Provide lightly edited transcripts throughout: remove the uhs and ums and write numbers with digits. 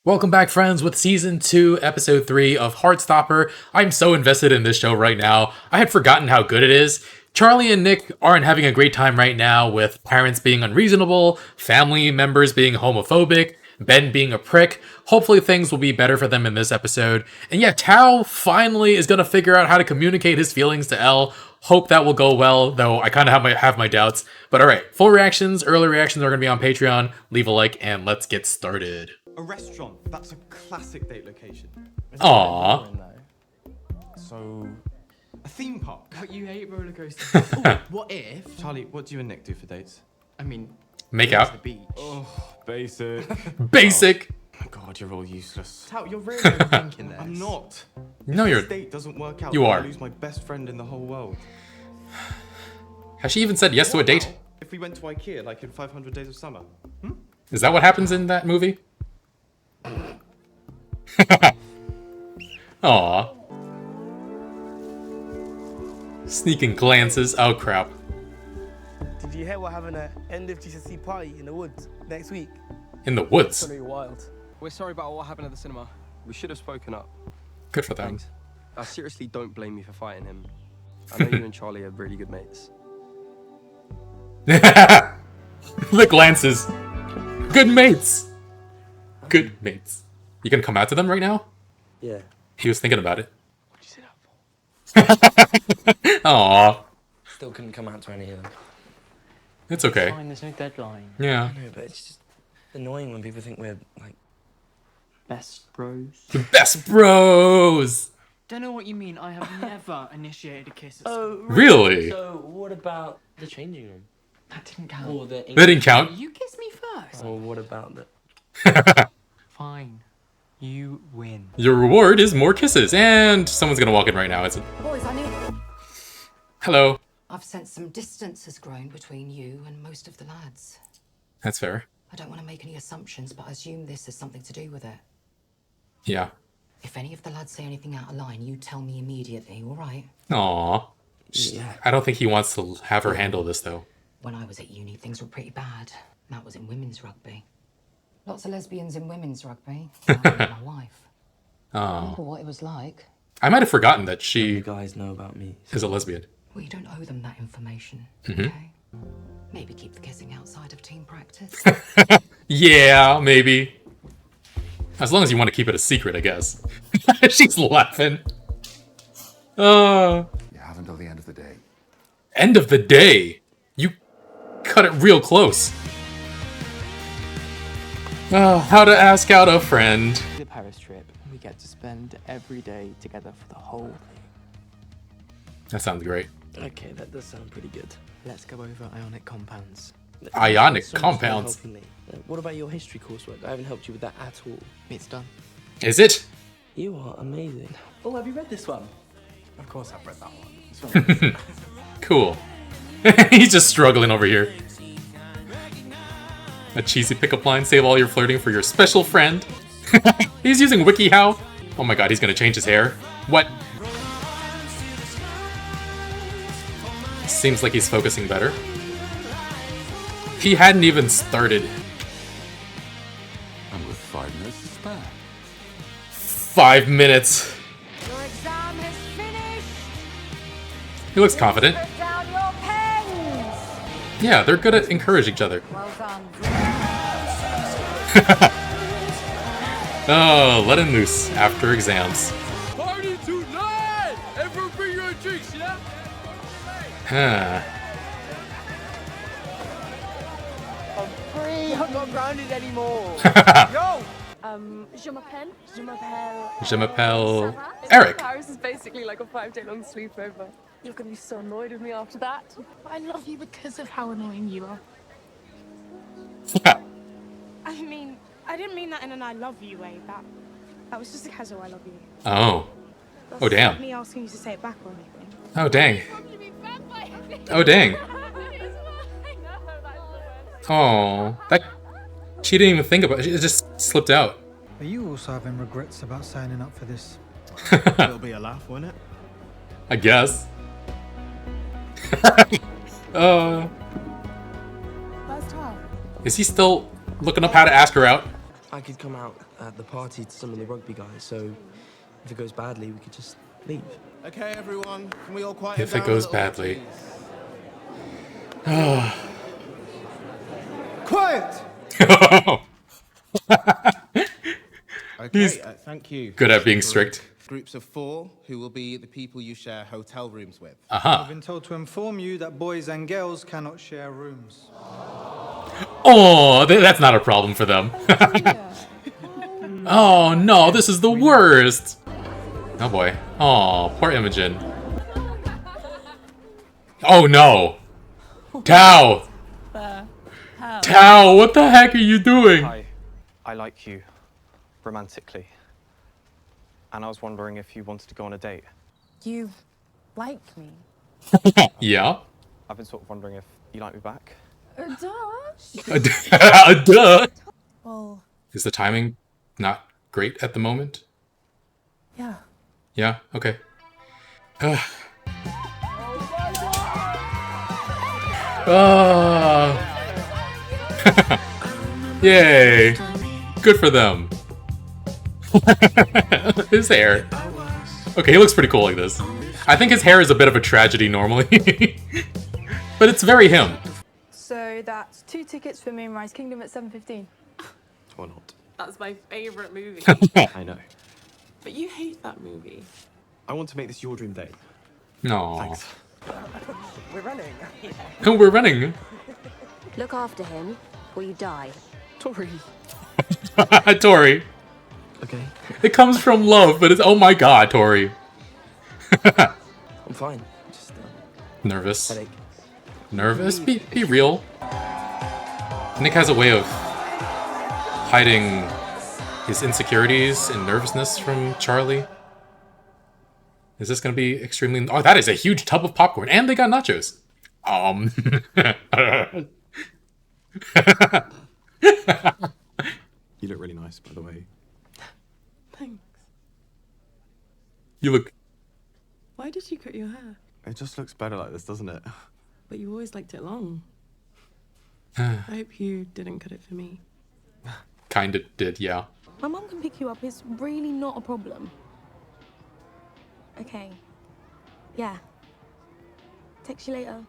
Welcome back, friends, with Season 2, Episode 3 of Heartstopper. I'm so invested in this show right now. I had forgotten how good it is. Charlie and Nick aren't having a great time right now, with parents being unreasonable, family members being homophobic, Ben being a prick. Hopefully things will be better for them in this episode. And yeah, Tao finally is going to figure out how to communicate his feelings to Elle. Hope that will go well, though I kind of have my doubts. But alright, full reactions, early reactions are going to be on Patreon. Leave a like and let's get started. A restaurant. That's a classic date location. Aww. So, a theme park. But you hate roller coasters. Ooh, what if? Charlie, what do you and Nick do for dates? I mean, Make go to out. the beach. Oh, basic. Basic. Oh my God, you're all useless. Tao, you're really overthinking this. I'm not. No, If you're. this date doesn't work out, You I'll are. lose my best friend in the whole world. Has she even said yes to a date? If we went to IKEA like in 500 Days of Summer. Is that what happens in that movie? Aww. Sneaking glances. Oh crap. Did you hear we're having an end of GCSE party in the woods next week? In the woods. Pretty wild. We're sorry about what happened at the cinema. We should have spoken up. Good for them. Thanks. I seriously don't blame you for fighting him. I know you and Charlie are really good mates. The glances. Good mates. Good mates. You gonna come out to them right now? Yeah. He was thinking about it. What'd you say that for? Aww. Still couldn't come out to any of them. It's okay. Fine, there's no deadline. Yeah. I know, but it's just annoying when people think we're like Best bros. The best bros. Don't know what you mean. I have never initiated a kiss at school. Oh, Really? So what about the changing room? That didn't count. Or the That didn't count. You kissed me first. Or what about the Fine. You win. Your reward is more kisses, and someone's gonna walk in right now. It's Boys, I need. hello. I've sensed some distance has grown between you and most of the lads. That's fair. I don't want to make any assumptions, but I assume this has something to do with it. Yeah. If any of the lads say anything out of line, you tell me immediately, all right? Aww. Yeah. I don't think he wants to have her handle this though. When I was at uni, things were pretty bad. That was in women's rugby. Lots of lesbians in women's rugby. Like my wife. I remember what it was like. I might have forgotten that you she guys know about me? is a lesbian. Well, you don't owe them that information, okay? Maybe keep the kissing outside of team practice. Yeah, maybe. As long as you want to keep it a secret, I guess. She's laughing. You have until the end of the day. End of the day. You cut it real close. Oh, how to ask out a friend. The Paris trip. We get to spend every day together for the whole thing. That sounds great. Okay, that does sound pretty good. Let's go over ionic compounds. Ionic Thanks so much for compounds. helping me. What about your history coursework? I haven't helped you with that at all. It's done. Is it? You are amazing. Oh, have you read this one? Of course I've read that one. It's fine. Cool. He's just struggling over here. A cheesy pickup line, save all your flirting for your special friend. He's using WikiHow. Oh my god, he's gonna change his hair. What? Seems like he's focusing better. He hadn't even started. And with 5 minutes to spare. 5 minutes. Your exam is finished. He looks confident. Put down your pens. Yeah, they're good at encouraging each other. Well done. Oh, let him loose after exams. Party tonight! Everyone bring your own drinks, yeah? Huh. I'm not grounded anymore. Yo! Je m'appelle. Je m'appelle Eric. Paris is basically like a 5-day-long sleepover. You're gonna be so annoyed with me after that. I love you because of how annoying you are. I mean, I didn't mean that in an I love you way. That was just a casual I love you. Oh. That's Oh, damn. not me asking you to say it back or anything. Oh, dang. Oh, dang. Oh, that... She didn't even think about it. It just slipped out. Are you also having regrets about signing up for this? It'll be a laugh, won't it? I guess. Where's Tao? Is he still looking up how to ask her out? I could come out at the party to some of the rugby guys, so if it goes badly, we could just leave. Okay, everyone, can we all quiet If down it goes a little, badly. please? Quiet! Okay, He's thank you. good at being strict. Groups of 4 who will be the people you share hotel rooms with. I've been told to inform you that boys and girls cannot share rooms. Oh, that's not a problem for them. Oh no, this is the worst. Oh boy. Oh, poor Imogen. Oh no. Tao. Tao, what the heck are you doing? I like you romantically. And I was wondering if you wanted to go on a date. You like me? Yeah. I've been sort of wondering if you like me back. Duh. Well, Is the timing not great at the moment? yeah. Yeah, okay. Yay! Good for them. His hair. Okay, he looks pretty cool like this. I think his hair is a bit of a tragedy normally. But it's very him. So that's 2 tickets for Moonrise Kingdom at 7:15. Or not. That's my favourite movie. I know. But you hate that movie. I want to make this your dream date. No. Thanks. We're running. We're running. Look after him, or you die. Tori. Tori. Okay. It comes from love, but it's oh my god, Tori. I'm fine. Just Nervous. headache. Nervous? Be real. Nick has a way of hiding his insecurities and nervousness from Charlie. Is this gonna be extremely... Oh, that is a huge tub of popcorn, and they got nachos. You look really nice, by the way. Thanks. You look... Why did you cut your hair? It just looks better like this, doesn't it? But you always liked it long. I hope you didn't cut it for me. Kinda did, yeah. My mum can pick you up. It's really not a problem. Okay. Yeah. Text you later.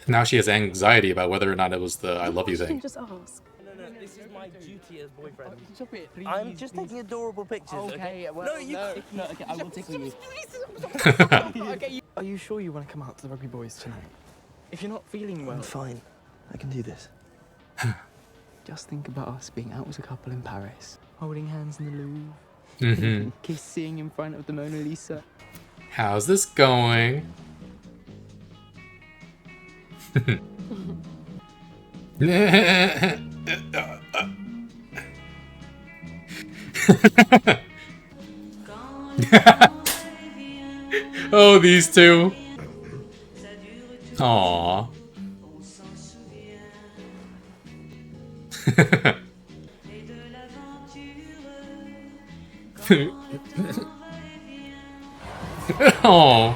Now she has anxiety about whether or not it was the I love you You can thing. just ask. No, this is my duty as boyfriend. Stop it, please. I'm just taking adorable pictures. Okay, well, no, you. no, okay, I will tickle you. Okay, Are you sure you want to come out to the rugby boys tonight? If you're not feeling well. I'm fine. I can do this. Just think about us being out as a couple in Paris, holding hands in the Louvre, Mm-hmm. kissing in front of the Mona Lisa. How's this going? Oh, these two. Aww. Oh,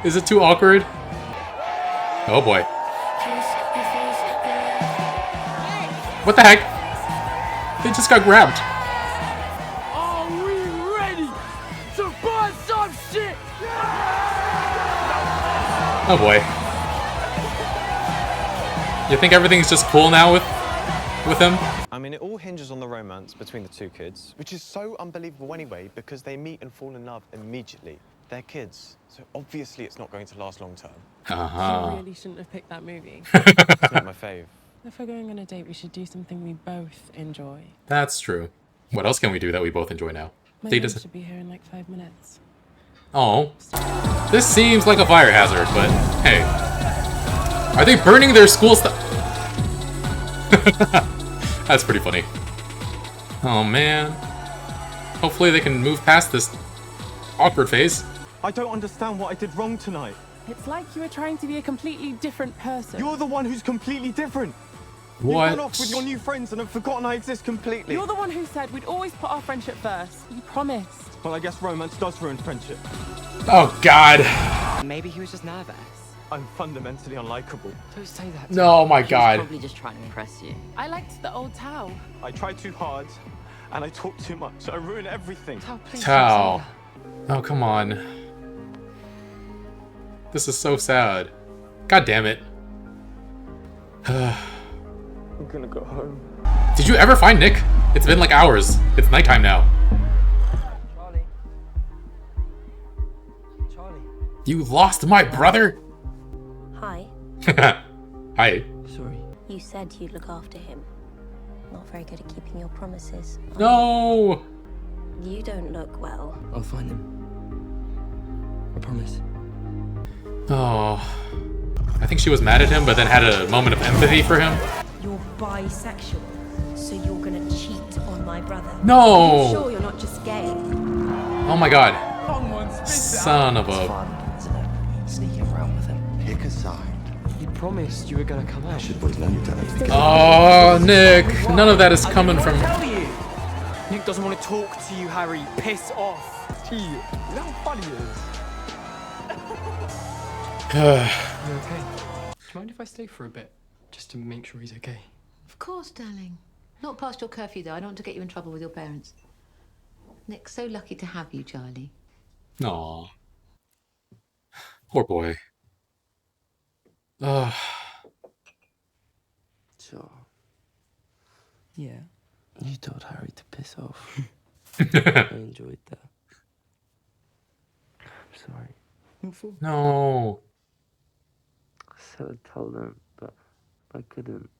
is it too awkward? Oh boy. What the heck? They just got grabbed. Are we ready to burn some shit? Oh boy. You think everything's just cool now with him? I mean, it all hinges on the romance between the two kids, which is so unbelievable anyway, because they meet and fall in love immediately. They're kids, so obviously it's not going to last long term. You really shouldn't have picked that movie. It's not my fave. If we're going on a date, we should do something we both enjoy. That's true. What else can we do that we both enjoy now? My They mum just... should be here in like 5 minutes. Oh. This seems like a fire hazard, but hey. Are they burning their school stuff? That's pretty funny. Oh man. Hopefully they can move past this awkward phase. I don't understand what I did wrong tonight. It's like you were trying to be a completely different person. You're the one who's completely different. What? You run off with your new friends and have forgotten I exist completely. You're the one who said we'd always put our friendship first. You promised. Well, I guess romance does ruin friendship. Oh god. Maybe he was just nervous. I'm fundamentally unlikable. Don't say that. No, oh my god. Probably just trying to impress you. I liked the old Tao. I tried too hard, And I talk too much. I ruin everything. Tao. Oh, come on. This is so sad. God damn it. I'm gonna go home. Did you ever find Nick? It's been like hours. It's nighttime now. Charlie. You lost my brother? Hi. Hi. Sorry. You said you'd look after him. Not very good at keeping your promises. No! You don't look well. I'll find him. I promise. Oh. I think she was mad at him, but then had a moment of empathy for him. You're bisexual, so you're gonna cheat on my brother. No! Are you sure you're not just gay? Oh my god. Son of a... Sneaking around with him. Pick a side. You promised you were gonna come out. Should boys know you tell him. Oh, Nick. None of that is coming from... Tell you. Nick doesn't want to talk to you, Harry. Piss off. Gee, you know how funny it is? You okay? Do you mind if I stay for a bit? Just to make sure he's okay. Of course, darling. Not past your curfew, though. I don't want to get you in trouble with your parents. Nick's so lucky to have you, Charlie. Aw. Poor boy. Ugh. So, Yeah. you told Harry to piss off. I enjoyed that. I'm sorry. What for? No. I said I'd tell them, but I couldn't.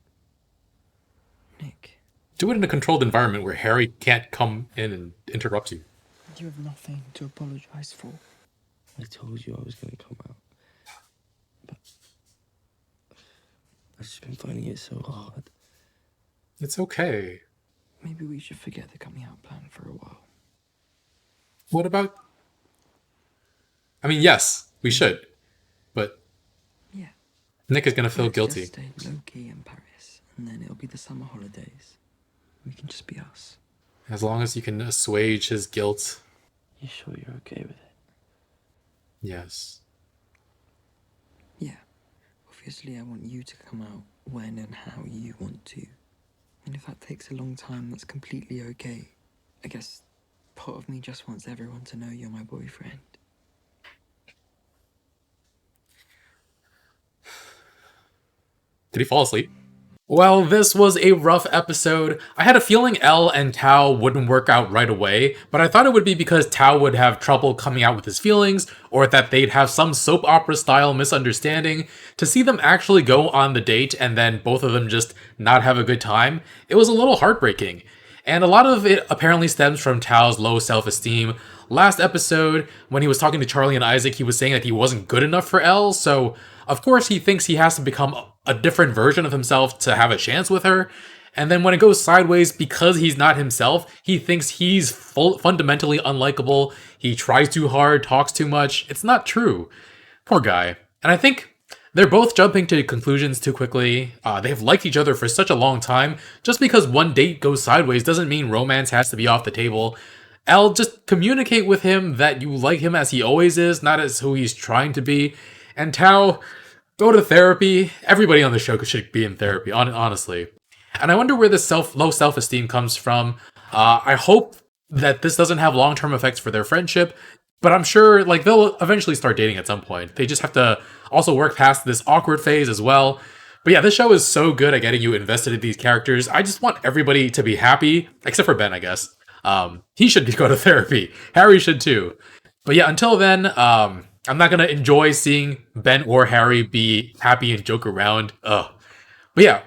Nick, Do it in a controlled environment where Harry can't come in and interrupt you. you have nothing to apologize for. I told you I was gonna come out. But I've just been finding it so hard. It's okay. Maybe we should forget the coming out plan for a while. What about... I mean, yes, we should. But... Yeah. Nick is gonna feel Let's guilty. Just stay low-key in Paris, and then it'll be the summer holidays. We can just be us. As long as you can assuage his guilt. You sure you're okay with it? Yes. Yeah. Obviously, I want you to come out when and how you want to. And if that takes a long time, that's completely okay. I guess part of me just wants everyone to know you're my boyfriend. Did he fall asleep? Well, this was a rough episode. I had a feeling Elle and Tao wouldn't work out right away, but I thought it would be because Tao would have trouble coming out with his feelings, or that they'd have some soap opera style misunderstanding. To see them actually go on the date and then both of them just not have a good time, it was a little heartbreaking. And a lot of it apparently stems from Tao's low self-esteem. Last episode, when he was talking to Charlie and Isaac, he was saying that he wasn't good enough for Elle, so of course he thinks he has to become a different version of himself to have a chance with her. And then when it goes sideways, because he's not himself, he thinks he's fundamentally unlikable. He tries too hard, talks too much. It's not true. Poor guy. And I think they're both jumping to conclusions too quickly. They've liked each other for such a long time. Just because one date goes sideways doesn't mean romance has to be off the table. Elle, just communicate with him that you like him as he always is, not as who he's trying to be. And Tao, go to therapy. Everybody on the show should be in therapy, honestly. And I wonder where this low self-esteem comes from. I hope that this doesn't have long-term effects for their friendship, but I'm sure like they'll eventually start dating at some point. They just have to also work past this awkward phase as well. But yeah, this show is so good at getting you invested in these characters. I just want everybody to be happy, except for Ben, I guess. He should go to therapy. Harry should too. But yeah, until then, I'm not gonna enjoy seeing Ben or Harry be happy and joke around. Ugh. But yeah,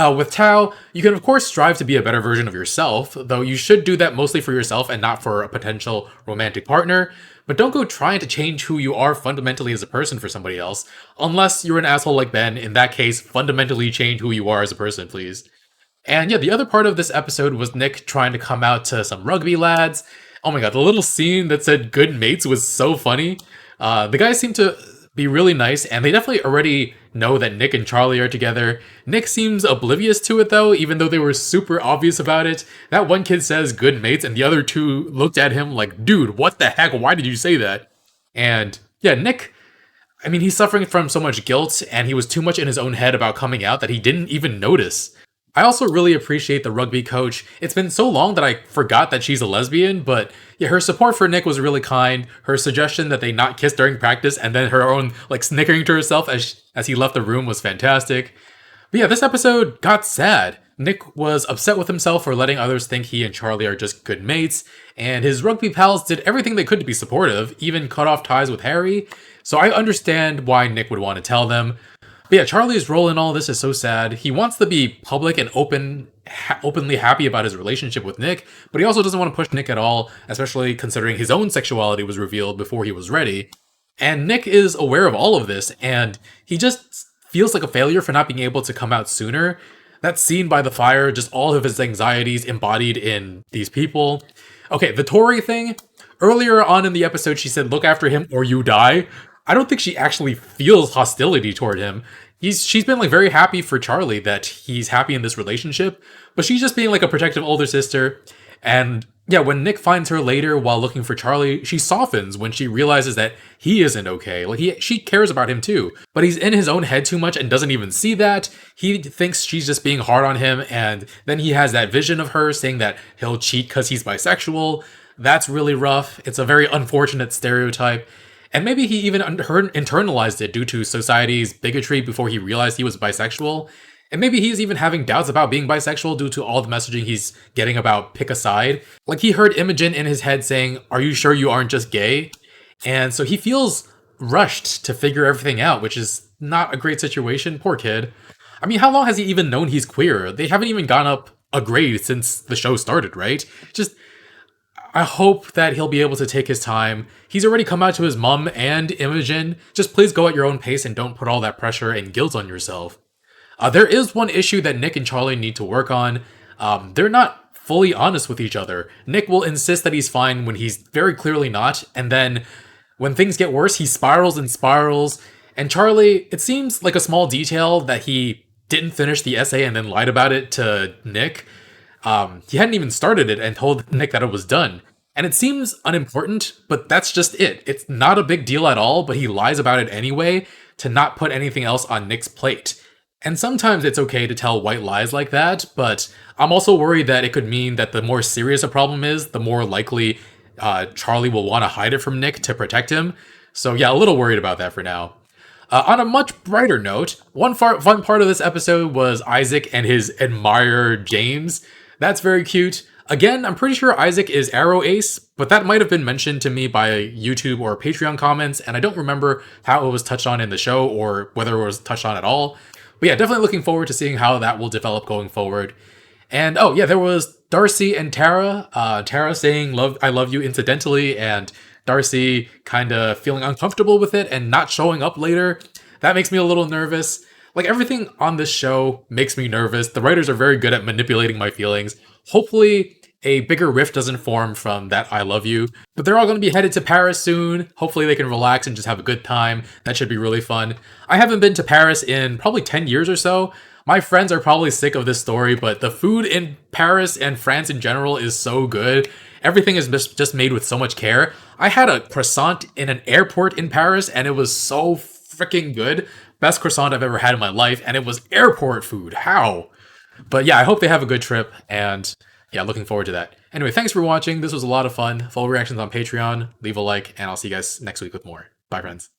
with Tao, you can of course strive to be a better version of yourself, though you should do that mostly for yourself and not for a potential romantic partner. But don't go trying to change who you are fundamentally as a person for somebody else, unless you're an asshole like Ben. In that case, fundamentally change who you are as a person, please. And yeah, the other part of this episode was Nick trying to come out to some rugby lads. Oh my god, the little scene that said good mates was so funny. The guys seem to be really nice, and they definitely already know that Nick and Charlie are together. Nick seems oblivious to it though, even though they were super obvious about it. That one kid says good mates, and the other two looked at him like, dude, what the heck? Why did you say that? And yeah, Nick, I mean, he's suffering from so much guilt, and he was too much in his own head about coming out that he didn't even notice. I also really appreciate the rugby coach. It's been so long that I forgot that she's a lesbian, but yeah, her support for Nick was really kind. Her suggestion that they not kiss during practice and then her own like snickering to herself as he left the room was fantastic. But yeah, this episode got sad. Nick was upset with himself for letting others think he and Charlie are just good mates, and his rugby pals did everything they could to be supportive, even cut off ties with Harry. So I understand why Nick would want to tell them. But yeah, Charlie's role in all this is so sad. He wants to be public and openly happy about his relationship with Nick, but he also doesn't want to push Nick at all, especially considering his own sexuality was revealed before he was ready. And Nick is aware of all of this, and he just feels like a failure for not being able to come out sooner. That scene by the fire, just all of his anxieties embodied in these people. Okay, the Tori thing. Earlier on in the episode, she said, "Look after him or you die." I don't think she actually feels hostility toward him. She's been like very happy for Charlie that he's happy in this relationship, but she's just being like a protective older sister. And yeah, when Nick finds her later while looking for Charlie, she softens when she realizes that he isn't okay. Like she cares about him too, but he's in his own head too much and doesn't even see that. He thinks she's just being hard on him, and then he has that vision of her saying that he'll cheat because he's bisexual. That's really rough. It's a very unfortunate stereotype. And maybe he even internalized it due to society's bigotry before he realized he was bisexual. And maybe he's even having doubts about being bisexual due to all the messaging he's getting about pick a side. Like he heard Imogen in his head saying, "Are you sure you aren't just gay?" And so he feels rushed to figure everything out, which is not a great situation. Poor kid. I mean, how long has he even known he's queer? They haven't even gone up a grade since the show started, right? Just, I hope that he'll be able to take his time. He's already come out to his mom and Imogen. Just please go at your own pace and don't put all that pressure and guilt on yourself. There is one issue that Nick and Charlie need to work on. They're not fully honest with each other. Nick will insist that he's fine when he's very clearly not, and then when things get worse, he spirals and spirals. And Charlie, it seems like a small detail that he didn't finish the essay and then lied about it to Nick. He hadn't even started it and told Nick that it was done. And it seems unimportant, but that's just it. It's not a big deal at all, but he lies about it anyway to not put anything else on Nick's plate. And sometimes it's okay to tell white lies like that, but I'm also worried that it could mean that the more serious a problem is, the more likely Charlie will want to hide it from Nick to protect him. So yeah, a little worried about that for now. On a much brighter note, one fun part of this episode was Isaac and his admirer, James. That's very cute. Again, I'm pretty sure Isaac is Arrow Ace, but that might have been mentioned to me by YouTube or Patreon comments, and I don't remember how it was touched on in the show or whether it was touched on at all. But yeah, definitely looking forward to seeing how that will develop going forward. And oh yeah, there was Darcy and Tara. Tara saying I love you incidentally, and Darcy kind of feeling uncomfortable with it and not showing up later. That makes me a little nervous. Like everything on this show makes me nervous. The writers are very good at manipulating my feelings. Hopefully a bigger rift doesn't form from that I love you. But they're all going to be headed to Paris soon. Hopefully they can relax and just have a good time. That should be really fun. I haven't been to Paris in probably 10 years or so. My friends are probably sick of this story, but the food in Paris and France in general is so good. Everything is just made with so much care. I had a croissant in an airport in Paris and it was so freaking good. Best croissant I've ever had in my life, and it was airport food. How? But yeah, I hope they have a good trip, and yeah, looking forward to that. Anyway, thanks for watching. This was a lot of fun. Full reactions on Patreon. Leave a like, and I'll see you guys next week with more. Bye, friends.